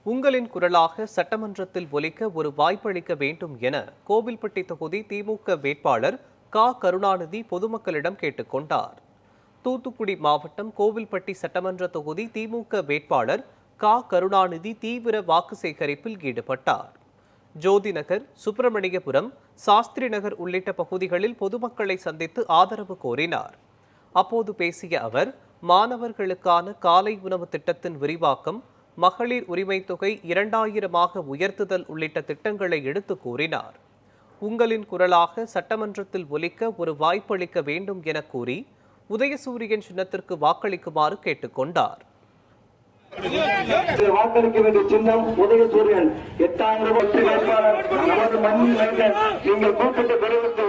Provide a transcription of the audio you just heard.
உங்களின் குரலாக சட்டமன்றத்தில் ஒலிக்க ஒரு வாய்ப்பளிக்க வேண்டும் என கோவில்பட்டி தொகுதி திமுக வேட்பாளர் கருணாநிதி பொதுமக்களிடம் கேட்டுக்கொண்டார். தூத்துக்குடி மாவட்டம் கோவில்பட்டி சட்டமன்ற தொகுதி திமுக வேட்பாளர் கருணாநிதி தீவிர வாக்கு சேகரிப்பில் ஈடுபட்டார். ஜோதி நகர், சுப்பிரமணியபுரம், சாஸ்திரி நகர் உள்ளிட்ட பகுதிகளில் பொதுமக்களை சந்தித்து ஆதரவு கோரினார். அப்போது பேசிய அவர், மாணவர்களுக்கான காலை உணவு திட்டத்தின் விரிவாக்கம், மகளிர் உரிமை தொகை 2000 உயர்த்துதல் உள்ளிட்ட திட்டங்களை எடுத்து கூறினார். உங்களின் குரலாக சட்டமன்றத்தில் ஒலிக்க ஒரு வாய்ப்பளிக்க வேண்டும் என கூறி உதயசூரியன் சின்னத்திற்கு வாக்களிக்குமாறு கேட்டுக்கொண்டார். வாக்களிக்க வேண்டிய சின்னம் உதயசூரியன். 8000 நமது மண்ணில் நீங்கள் கூப்பிட்டு பெறுவது